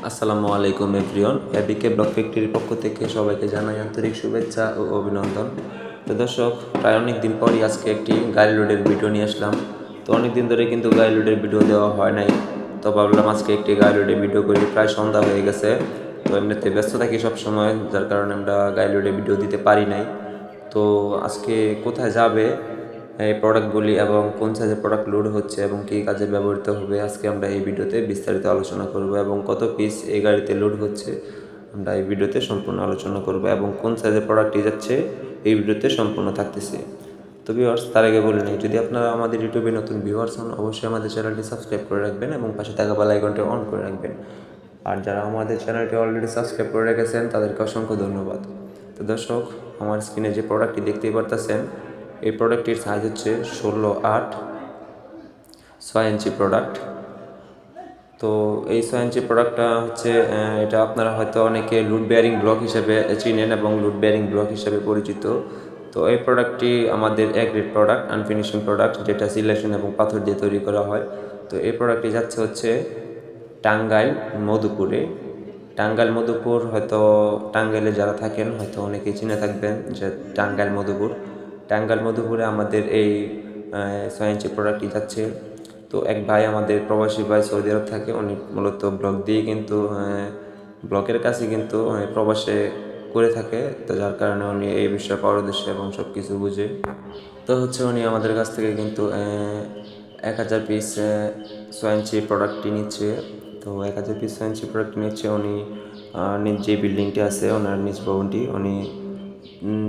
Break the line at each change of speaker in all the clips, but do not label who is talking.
আসসালামু আলাইকুম everyone. এবিকে block ফ্যাক্টরির পক্ষ থেকে সবাইকে জানাই আন্তরিক শুভেচ্ছা ও অভিনন্দন। তো দর্শক, প্রায় অনেক দিন পরই আজকে একটি গাড়ি লোডের ভিডিও নিয়ে আসলাম। তো অনেক দিন ধরে কিন্তু গাড়ি লোডের ভিডিও দেওয়া হয় নাই, তো ভাবলাম আজকে একটি গাড়ি লোডের ভিডিও করি। প্রায় সন্ধ্যা হয়ে গেছে, তো এমনিতে ব্যস্ত থাকি সবসময়, যার কারণে আমরা গাড়ি লোডের ভিডিও দিতে পারি নাই। তো আজকে কোথায় যাবে এই প্রোডাক্টগুলি এবং কোন সাইজের প্রোডাক্ট লোড হচ্ছে এবং কী কাজে ব্যবহৃত হবে, আজকে আমরা এই ভিডিওতে বিস্তারিত আলোচনা করব। এবং কত পিস এই গাড়িতে লোড হচ্ছে আমরা এই ভিডিওতে সম্পূর্ণ আলোচনা করব, এবং কোন সাইজের প্রোডাক্টটি যাচ্ছে এই ভিডিওতে সম্পূর্ণ থাকতেছে। তো ভিউয়ার্স, তার আগে বলে নিই, যদি আপনারা আমাদের ইউটিউবে নতুন ভিউয়ার্স হন, অবশ্যই আমাদের চ্যানেলটি সাবস্ক্রাইব করে রাখবেন এবং পাশে থাকা বেল আইকনটি অন করে রাখবেন। আর যারা আমাদের চ্যানেলটি অলরেডি সাবস্ক্রাইব করে রেখেছেন তাদেরকে অসংখ্য ধন্যবাদ। তো দর্শক, আমার স্ক্রিনে যে প্রোডাক্টটি দেখতেই পারতেছেন, এই প্রোডাক্টটির সাইজ হচ্ছে 16/8 6 ইঞ্চি প্রোডাক্ট। তো এই 6 ইঞ্চি প্রোডাক্টটা হচ্ছে এটা আপনারা হয়তো অনেকে লুড বেয়ারিং ব্লক হিসেবে চিনেন এবং লুড বেয়ারিং ব্লক হিসেবে পরিচিত। তো এই প্রোডাক্টটি আমাদের A grade product, unfinishing product, যেটা সিলেকশন এবং পাথর দিয়ে তৈরি করা হয়। তো এই প্রোডাক্টটি যাচ্ছে হচ্ছে টাঙ্গাইল মধুপুরে। টাঙ্গাইল মধুপুর হয়তো টাঙ্গাইলে যারা থাকেন হয়তো অনেকেই চিনে থাকবেন যে টাঙ্গাইল মধুপুরে আমাদের এই 6 ইঞ্চি প্রোডাক্টটি যাচ্ছে। তো এক ভাই, আমাদের প্রবাসী ভাই, সৌদি আরব থাকে, উনি মূলত ব্লক দিয়ে কিন্তু ব্লকের কাছে কিন্তু প্রবাসে করে থাকে। তো যার কারণে উনি এই বিষয়ে পারদর্শী এবং সব কিছু বুঝে। তো হচ্ছে উনি আমাদের কাছ থেকে কিন্তু 1000 পিস 6 ইঞ্চি প্রোডাক্টটি নিচ্ছে। তো 1000 পিস 6 ইঞ্চি প্রোডাক্ট নিচ্ছে উনি। নিজ যে বিল্ডিংটি আছে, ওনার নিজ ভবনটি, উনি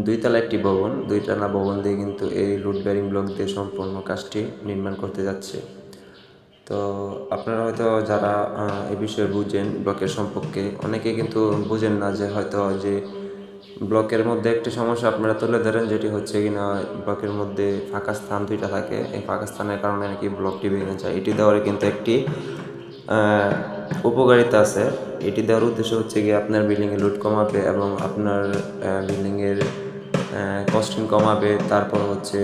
দুইতলা একটি ভবন, দুইতলা ভবন দিয়ে কিন্তু এই লুড বেয়ারিং ব্লক দিয়ে সম্পূর্ণ কাজটি নির্মাণ করতে যাচ্ছে। তো আপনারা হয়তো যারা এ বিষয়ে বুঝেন ব্লকের সম্পর্কে, অনেকে কিন্তু বুঝেন না যে হয়তো যে ব্লকের মধ্যে একটি সমস্যা আপনারা তুলে ধরেন, যেটি হচ্ছে কিনা ব্লকের মধ্যে ফাঁকা স্থান দুইটা থাকে। এই ফাঁকা স্থানের কারণে নাকি ব্লকটি ভেঙে যায়। এটি দেওয়ার কিন্তু একটি উপকারিতা আছে। এটি দেওয়ার উদ্দেশ্য হচ্ছে গিয়ে আপনার বিল্ডিংয়ে লোড কমাবে এবং আপনার বিল্ডিংয়ের কস্টিং কমাবে। তারপর হচ্ছে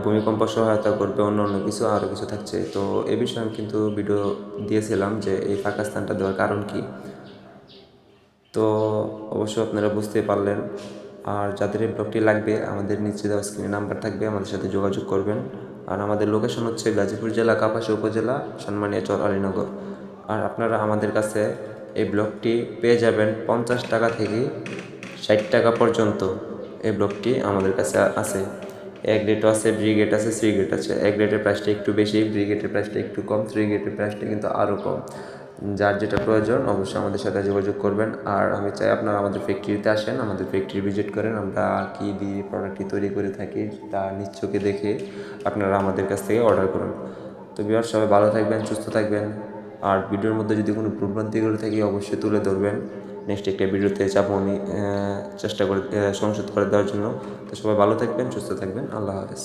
ভূমিকম্প সহায়তা করবে, অন্য অন্য কিছু আরও কিছু থাকছে। তো এ বিষয়ে আমি কিন্তু ভিডিও দিয়েছিলাম যে এই ফাঁকা স্থানটা দেওয়ার কারণ কি। তো অবশ্যই আপনারা বুঝতে পারলেন। আর যাদের এই ব্লগটি লাগবে, আমাদের নিচে দেওয়া স্ক্রিনে নাম্বার থাকবে, আমাদের সাথে যোগাযোগ করবেন। আর আমাদের লোকেশন হচ্ছে গাজীপুর জেলা, কাপাসিয়া উপজেলা, সানমানিয়াচর, আলীনগর। আর আপনারা আমাদের কাছে এই ব্লগটি পেয়ে যাবেন 50 টাকা থেকে 60 টাকা পর্যন্ত। এই ব্লগটি আমাদের কাছে আছে। এ গ্রেডও আছে, বি গ্রেড আছে, সি গ্রেড আছে। এ গ্রেডের প্রাইসটা একটু বেশি, বি গ্রেডের প্রাইসটা একটু কম, সি গ্রেডের প্রাইসটা কিন্তু আরও কম। যার যেটা প্রয়োজন অবশ্যই আমাদের সাথে যোগাযোগ করবেন। আর আমি চাই আপনারা আমাদের ফ্যাক্টরিতে আসেন, আমাদের ফ্যাক্টরি ভিজিট করেন। আমরা কী দিয়ে প্রোডাক্টটি তৈরি করে থাকি তা নিজ চোখে দেখে আপনারা আমাদের কাছ থেকে অর্ডার করুন। তো ভিউয়ার্স, সবাই ভালো থাকবেন, সুস্থ থাকবেন। আর ভিডিওর মধ্যে যদি কোনো ভুলভ্রান্তি করে থাকি অবশ্যই তুলে ধরবেন। নেক্সট একটা ভিডিওতে যাবো আমি চেষ্টা করে সংশোধন করে দেওয়ার জন্য। তো সবাই ভালো থাকবেন, সুস্থ থাকবেন। আল্লাহ হাফেজ।